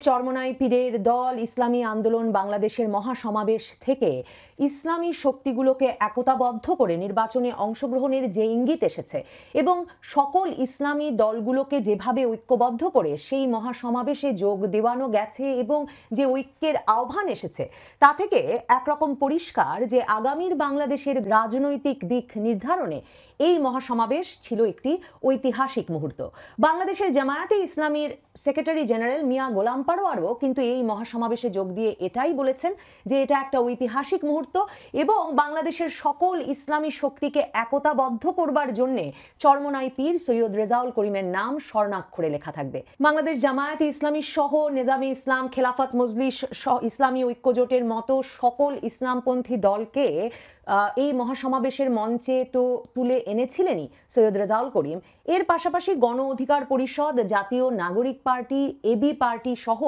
চরমোনাই পীরের দল ইসলামী আন্দোলন বাংলাদেশের মহাসমাবেশ থেকে ইসলামী শক্তিগুলোকে একতাবদ্ধ করে নির্বাচনে অংশগ্রহণের যে ইঙ্গিত এসেছে এবং সকল ইসলামী দলগুলোকে যেভাবে ঐক্যবদ্ধ করে সেই মহাসমাবেশে যোগ দেওয়ানো গেছে এবং যে ঐক্যের আহ্বান এসেছে তা থেকে একরকম পরিষ্কার যে আগামীর বাংলাদেশের রাজনৈতিক দিক নির্ধারণে এই মহাসমাবেশ ছিল একটি ঐতিহাসিক মুহূর্ত। বাংলাদেশের জামায়াতে ইসলামীর সেক্রেটারি জেনারেল মিয়া গোলাম পারোয়ারও কিন্তু এই মহাসমাবেশে যোগ দিয়ে এটাই বলেছেন যে এটা একটা ঐতিহাসিক মুহূর্ত এবং বাংলাদেশের সকল ইসলামী শক্তিকে একতাবদ্ধ করবার জন্যে চরমোনাই পীর সৈয়দ রেজাউল করিমের নাম স্বর্ণাক্ষরে লেখা থাকবে। বাংলাদেশ জামায়াতে ইসলামী সহ নেজামে ইসলাম, খেলাফত মজলিস, ইসলামী ঐক্যজোটের মতো সকল ইসলামপন্থী দলকে এই মহাসমাবেশের মঞ্চে তো তুলে এনেছিলেনই সৈয়দ রেজাউল করিম। এর পাশাপাশি গণ অধিকার পরিষদ, জাতীয় নাগরিক পার্টি, এবি পার্টি সহ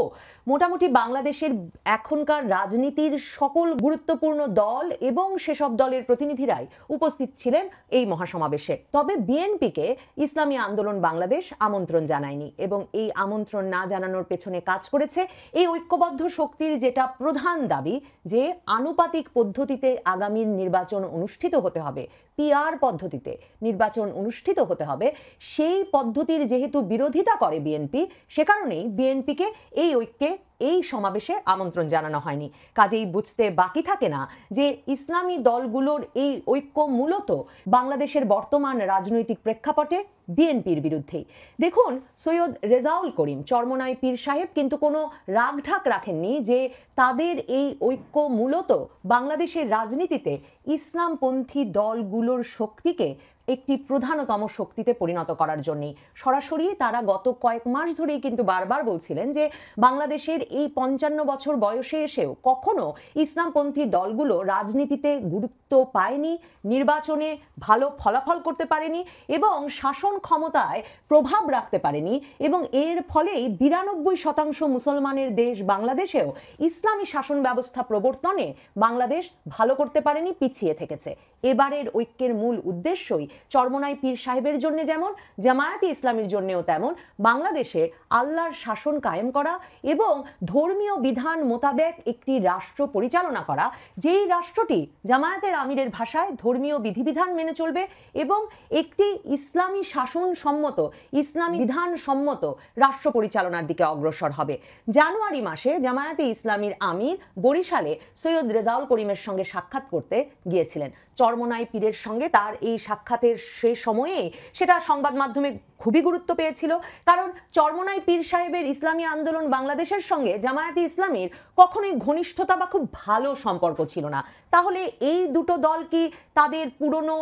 মোটামুটি বাংলাদেশের এখনকার রাজনীতির সকল গুরুত্বপূর্ণ দল এবং সেসব দলের প্রতিনিধিরাই উপস্থিত ছিলেন এই মহাসমাবেশে। তবে বিএনপিকে ইসলামী আন্দোলন বাংলাদেশ আমন্ত্রণ জানায়নি এবং এই আমন্ত্রণ না জানানোর পেছনে কাজ করেছে এই ঐক্যবদ্ধ শক্তির যেটা প্রধান দাবি যে আনুপাতিক পদ্ধতিতে আগামীর নির্বাচন অনুষ্ঠিত হতে হবে, পিআর পদ্ধতিতে নির্বাচন অনুষ্ঠিত হতে হবে। সেই পদ্ধতির যেহেতু বিরোধিতা করে বিএনপি, সে কারণেই বিএনপিকে এই ঐক্যে এই সমাবেশে আমন্ত্রণ জানানো হয়নি। কাজেই বুঝতে বাকি থাকে না যে ইসলামী দলগুলোর এই ঐক্য মূলত বাংলাদেশের বর্তমান রাজনৈতিক প্রেক্ষাপটে বিএনপির বিরুদ্ধেই। দেখুন, সৈয়দ রেজাউল করিম চরমোনাই পীর সাহেব কিন্তু কোনো রাগঢাক রাখেননি যে তাদের এই ঐক্য মূলত বাংলাদেশের রাজনীতিতে ইসলামপন্থী দলগুলোর শক্তিকে একটি প্রধানতম শক্তিতে পরিণত করার জন্যই। সরাসরি তারা গত কয়েক মাস ধরেই কিন্তু বারবার বলছিলেন যে বাংলাদেশের এই 55 বছর বয়সে এসেও কখনো ইসলামপন্থী দলগুলো রাজনীতিতে গুরুত্ব পায়নি, নির্বাচনে ভালো ফলাফল করতে পারেনি এবং শাসন ক্ষমতায় প্রভাব রাখতে পারেনি এবং এর ফলেই 92% মুসলমানের দেশ বাংলাদেশেও ইসলামী শাসন ব্যবস্থা প্রবর্তনে বাংলাদেশ ভালো করতে পারেনি, পিছিয়ে থেকেছে। এবারের ঐক্যের মূল উদ্দেশ্যই চরমোনাই পীর সাহেবের জন্য যেমন জামায়াতে ইসলামীর জন্যও তেমন বাংলাদেশে আল্লাহর শাসন কায়েম করা এবং ধর্মীয় বিধান মোতাবেক একটি রাষ্ট্র পরিচালনা করা, যেই রাষ্ট্রটি জামায়াতের আমিরের ভাষায় ধর্মীয় বিধিবিধান মেনে চলবে এবং একটি ইসলামী শাসন সম্মত, ইসলামী বিধান সম্মত রাষ্ট্র পরিচালনার দিকে অগ্রসর হবে। জানুয়ারি মাসে জামায়াতে ইসলামীর আমির বরিশালে সৈয়দ রেজাউল করিমের সঙ্গে সাক্ষাৎ করতে গিয়েছিলেন। চরমোনাই পীরের সঙ্গে তার এই সাক্ষাতের সে সময়েই সেটা সংবাদ মাধ্যমে খুবই গুরুত্ব পেয়েছিল, কারণ চরমোনাই পীর সাহেবের ইসলামী আন্দোলন বাংলাদেশের সঙ্গে জামায়াতে ইসলামীর কখনোই ঘনিষ্ঠতা বা খুব ভালো সম্পর্ক ছিল না। তাহলে এই দুটো দল কি তাদের পুরনো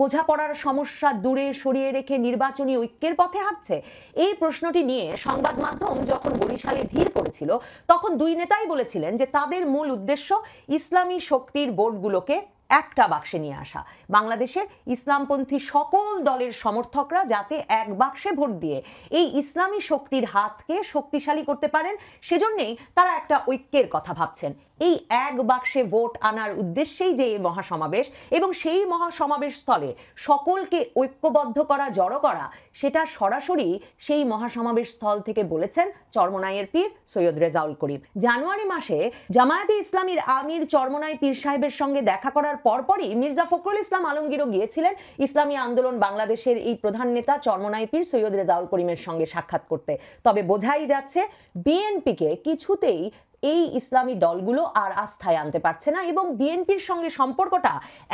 বোঝাপড়ার সমস্যা দূরে সরিয়ে রেখে নির্বাচনী ঐক্যের পথে হাঁটছে? এই প্রশ্নটি নিয়ে সংবাদ মাধ্যম যখন বরিশালে ভিড় করেছিল তখন দুই নেতাই বলেছিলেন যে তাদের মূল উদ্দেশ্য ইসলামী শক্তির ভোটগুলোকে একটা বাক্সে নিয়ে আসা, বাংলাদেশের ইসলামপন্থী সকল দলের সমর্থকরা যাতে এক বাক্সে ভোট দিয়ে এই ইসলামী শক্তির হাতকে শক্তিশালী করতে পারেন, সেজন্যই তারা একটা ঐক্যের কথা ভাবছেন। এই এক বাক্সে ভোট আনার উদ্দেশ্যেই যে এই মহাসমাবেশ এবং সেই মহাসমাবেশ স্থলে সকলকে ঐক্যবদ্ধ করা, জড়ো করা, সেটা সরাসরি সেই মহাসমাবেশ স্থল থেকে বলেছেন চরমোনাইয়ের পীর সৈয়দ রেজাউল করিম। জানুয়ারি মাসে জামায়াতে ইসলামীর আমির চরমোনাই পীর সাহেবের সঙ্গে দেখা করার পরপরই মির্জা ফখরুল ইসলাম আলমগীরও গিয়েছিলেন ইসলামী আন্দোলন বাংলাদেশের এই প্রধান নেতা চরমোনাই পীর সৈয়দ রেজাউল করিমের সঙ্গে সাক্ষাৎ করতে। তবে বোঝাই যাচ্ছে বিএনপিকে কিছুতেই এই ইসলামী দলগুলো আর আস্থায় আনতে পারছে না এবং বিএনপির সঙ্গে সম্পর্কটা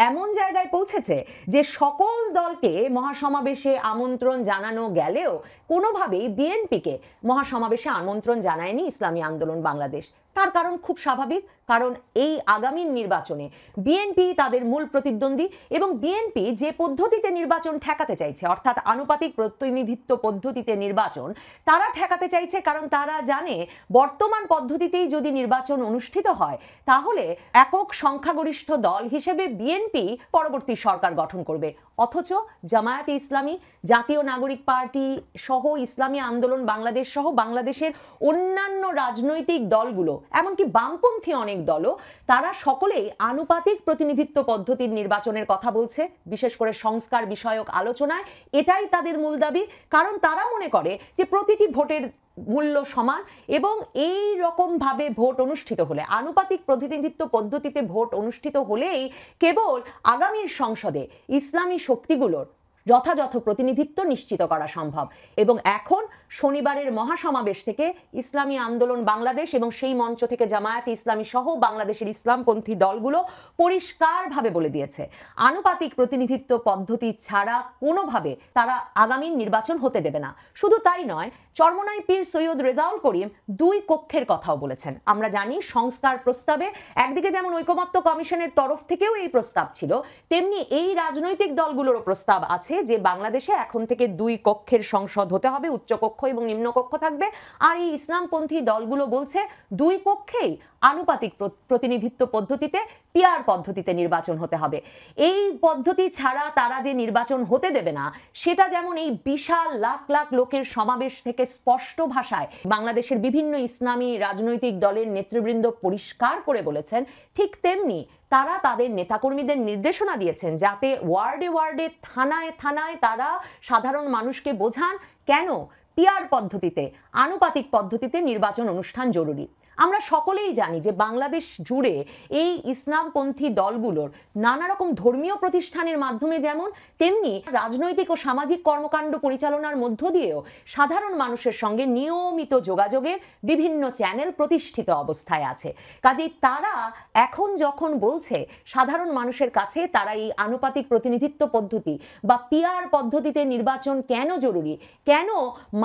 এমন জায়গায় পৌঁছেছে যে সকল দলকে মহাসমাবেশে আমন্ত্রণ জানানো গেলেও কোনোভাবেই বিএনপিকে মহাসমাবেশে আমন্ত্রণ জানায়নি ইসলামী আন্দোলন বাংলাদেশ। তার কারণ খুব স্বাভাবিক, কারণ এই আগামী নির্বাচনে বিএনপি তাদের মূল প্রতিদ্বন্দ্বী এবং বিএনপি যে পদ্ধতিতে নির্বাচন ঠেকাতে চাইছে, অর্থাৎ আনুপাতিক প্রতিনিধিত্ব পদ্ধতিতে নির্বাচন তারা ঠেকাতে চাইছে, কারণ তারা জানে বর্তমান পদ্ধতিতেই যদি নির্বাচন অনুষ্ঠিত হয় তাহলে একক সংখ্যাগরিষ্ঠ দল হিসেবে বিএনপি পরবর্তী সরকার গঠন করবে। অথচ জামায়াতে ইসলামী, জাতীয় নাগরিক পার্টি সহ ইসলামী আন্দোলন বাংলাদেশ সহ বাংলাদেশের অন্যান্য রাজনৈতিক দলগুলো, এমনকি বামপন্থী অনেক দলও, তারা সকলেই আনুপাতিক প্রতিনিধিত্ব পদ্ধতির নির্বাচনের কথা বলছে। বিশেষ করে সংস্কার বিষয়ক আলোচনায় এটাই তাদের মূল দাবি, কারণ তারা মনে করে যে প্রতিটি ভোটের মূল্য সমান এবং এই রকমভাবে ভোট অনুষ্ঠিত হলে, আনুপাতিক প্রতিনিধিত্ব পদ্ধতিতে ভোট অনুষ্ঠিত হলেই কেবল আগামীর সংসদে ইসলামী শক্তিগুলোর যথাযথ প্রতিনিধিত্ব নিশ্চিত করা সম্ভব। এবং এখন শনিবারের মহাসমাবেশ থেকে ইসলামী আন্দোলন বাংলাদেশ এবং সেই মঞ্চ থেকে জামায়াতে ইসলামী সহ বাংলাদেশের ইসলামপন্থী দলগুলো পরিষ্কারভাবে বলে দিয়েছে, আনুপাতিক প্রতিনিধিত্ব পদ্ধতি ছাড়া কোনোভাবে তারা আগামীর নির্বাচন হতে দেবে না। শুধু তাই নয়, চরমোনাই পীর সৈয়দ রেজাউল করিম 2 কক্ষের কথাও বলেছেন। আমরা জানি সংস্কার প্রস্তাবে একদিকে যেমন ঐকমত্য কমিশনের তরফ থেকেও এই প্রস্তাব ছিল, তেমনি এই রাজনৈতিক দলগুলোরও প্রস্তাব আছে যে বাংলাদেশে এখন থেকে 2 কক্ষের সংসদ হতে হবে, উচ্চকক্ষ এবং নিম্নকক্ষ থাকবে। আর এই ইসলামপন্থী দলগুলো বলছে 2 কক্ষেই আনুপাতিক প্রতিনিধিত্ব পদ্ধতিতে, পিআর পদ্ধতিতে নির্বাচন হতে হবে। এই পদ্ধতি ছাড়া তারা যে নির্বাচন হতে দেবে না, সেটা যেমন এই বিশাল লাখ লাখ লোকের সমাবেশ থেকে স্পষ্ট ভাষায় বাংলাদেশের বিভিন্ন ইসলামী রাজনৈতিক দলের নেতৃবৃন্দ পরিষ্কার করে বলেছেন, ঠিক তেমনি তারা তাদের নেতাকর্মীদের নির্দেশনা দিয়েছেন যাতে ওয়ার্ডে ওয়ার্ডে, থানায় থানায় তারা সাধারণ মানুষকে বোঝান কেন পিআর পদ্ধতিতে, আনুপাতিক পদ্ধতিতে নির্বাচন অনুষ্ঠান জরুরি। আমরা সকলেই জানি যে বাংলাদেশ জুড়ে এই ইসলামপন্থী দলগুলোর নানা রকম ধর্মীয় প্রতিষ্ঠানের মাধ্যমে যেমন, তেমনি রাজনৈতিক ও সামাজিক কর্মকাণ্ড পরিচালনার মধ্য দিয়েও সাধারণ মানুষের সঙ্গে নিয়মিত যোগাযোগের বিভিন্ন চ্যানেল প্রতিষ্ঠিত অবস্থায় আছে। কাজেই তারা এখন যখন বলছে সাধারণ মানুষের কাছে তারা এই আনুপাতিক প্রতিনিধিত্ব পদ্ধতি বা পিআর পদ্ধতিতে নির্বাচন কেন জরুরি, কেন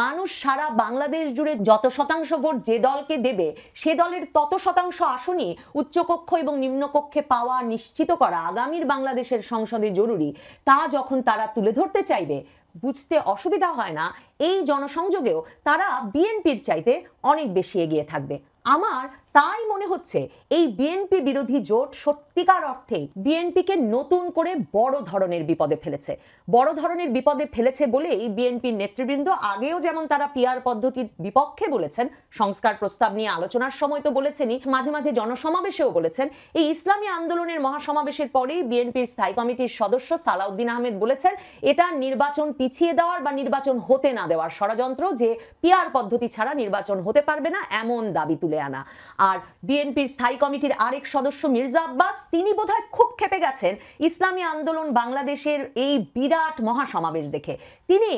মানুষ সারা বাংলাদেশ জুড়ে যত শতাংশ ভোট যে দলকে দেবে সে দলের তত শতাংশ আসনই উচ্চকক্ষ এবং নিম্নকক্ষে পাওয়া নিশ্চিত করা আগামীর বাংলাদেশের সংসদে জরুরি, তা যখন তারা তুলে ধরতে চাইবে, বুঝতে অসুবিধা হয় না এই জনসংযোগেও তারা বিএনপির চাইতে অনেক বেশি এগিয়ে থাকবে। আমার তাই মনে হচ্ছে এই বিএনপি বিরোধী জোট সত্যিকার অর্থে বিএনপিকে নতুন করে বড় ধরনের বিপদে ফেলেছে। বড় ধরনের বিপদে ফেলেছে বলেই বিএনপির নেতৃবৃন্দ আগেও যেমন তারা পিআর পদ্ধতির বিপক্ষে বলেছেন, সংস্কার প্রস্তাব নিয়ে আলোচনার সময় তো বলেছেনই, মাঝে মাঝে জনসমাবেশেও বলেছেন। এই ইসলামী আন্দোলনের মহাসমাবেশের পরেই বিএনপির স্থায়ী কমিটির সদস্য সালাউদ্দিন আহমেদ বলেছেন এটা নির্বাচন পিছিয়ে দেওয়ার বা নির্বাচন হতে না দেওয়ার ষড়যন্ত্র, যে পিআর পদ্ধতি ছাড়া নির্বাচন হতে পারবে না এমন দাবি তুলে আনা। আর বিএনপির স্থায়ী কমিটির আরেক সদস্য মির্জা আব্বাস, তিনি বোধহয় খুব ক্ষেপে গেছেন ইসলামী আন্দোলন বাংলাদেশের এই বিরাট মহাসমাবেশ দেখে। তিনি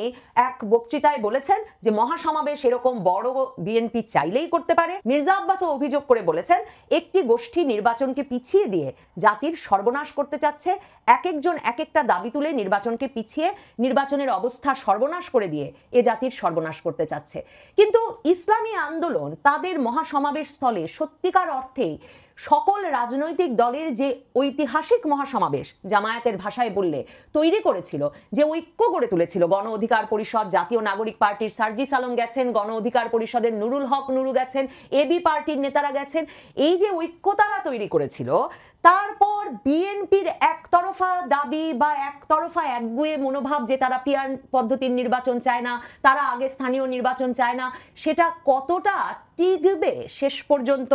এক বক্তৃতায় বলেছেন যে মহাসমাবেশ এরকম বড় বিএনপি চাইলেই করতে পারে। মির্জা আব্বাসও অভিযোগ করে বলেছেন একটি গোষ্ঠী নির্বাচনকে পিছিয়ে দিয়ে জাতির সর্বনাশ করতে চাচ্ছে, এক একজন এক একটা দাবি তুলে নির্বাচনকে পিছিয়ে নির্বাচনের অবস্থা সর্বনাশ করে দিয়ে এ জাতির সর্বনাশ করতে চাচ্ছে। কিন্তু ইসলামী আন্দোলন তাদের মহাসমাবেশ স্থলে সত্যিকার অর্থে সকল রাজনৈতিক দলের যে ঐতিহাসিক মহাসমাবেশ জামায়াতের ভাষায় বললে তৈরি করেছিল, যে ঐক্য গড়ে তুলেছিল, গণ অধিকার পরিষদ, জাতীয় নাগরিক পার্টির সার্জিস আলম গেছেন, গণ অধিকার পরিষদের নুরুল হক নুরু গেছেন, এবি পার্টির নেতারা গেছেন, এই যে ঐক্য তারা তৈরি করেছিল, তারপর বিএনপির একতরফা দাবি বা একতরফা একগুঁয়ে মনোভাব যে তারা পিআর পদ্ধতির নির্বাচন চায় না, তারা আগে স্থানীয় নির্বাচন চায় না, সেটা কতটা টিকবে শেষ পর্যন্ত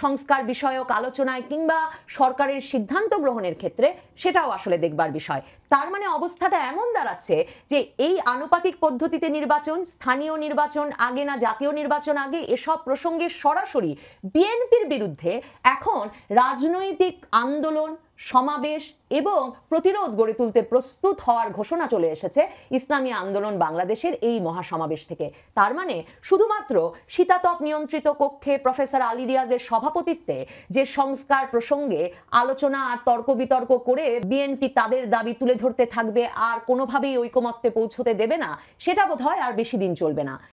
সংস্কার বিষয়ক আলোচনায় কিংবা সরকারের সিদ্ধান্ত গ্রহণের ক্ষেত্রে, সেটাও আসলে দেখবার বিষয়। তার মানে অবস্থাটা এমন দাঁড়াচ্ছে যে এই আনুপাতিক পদ্ধতিতে নির্বাচন, স্থানীয় নির্বাচন আগে না জাতীয় নির্বাচন আগে, এসব প্রসঙ্গে সরাসরি বিএনপির বিরুদ্ধে এখন রাজনৈতিক আন্দোলন, সমাবেশ এবং প্রতিরোধ গড়ে তুলতে প্রস্তুত হওয়ার ঘোষণা চলে এসেছে ইসলামী আন্দোলন বাংলাদেশের এই মহাসমাবেশ থেকে। তার মানে শুধুমাত্র শীতাতপ নিয়ন্ত্রিত কক্ষে প্রফেসর আলী রিয়াজের সভাপতিত্বে যে সংস্কার প্রসঙ্গে আলোচনা আর তর্ক বিতর্ক করে বিএনপি তাদের দাবি তুলে ধরতে থাকবে আর কোনোভাবেই ঐকমত্যে পৌঁছতে দেবে না, সেটা বোধহয় আর বেশি দিন চলবে না।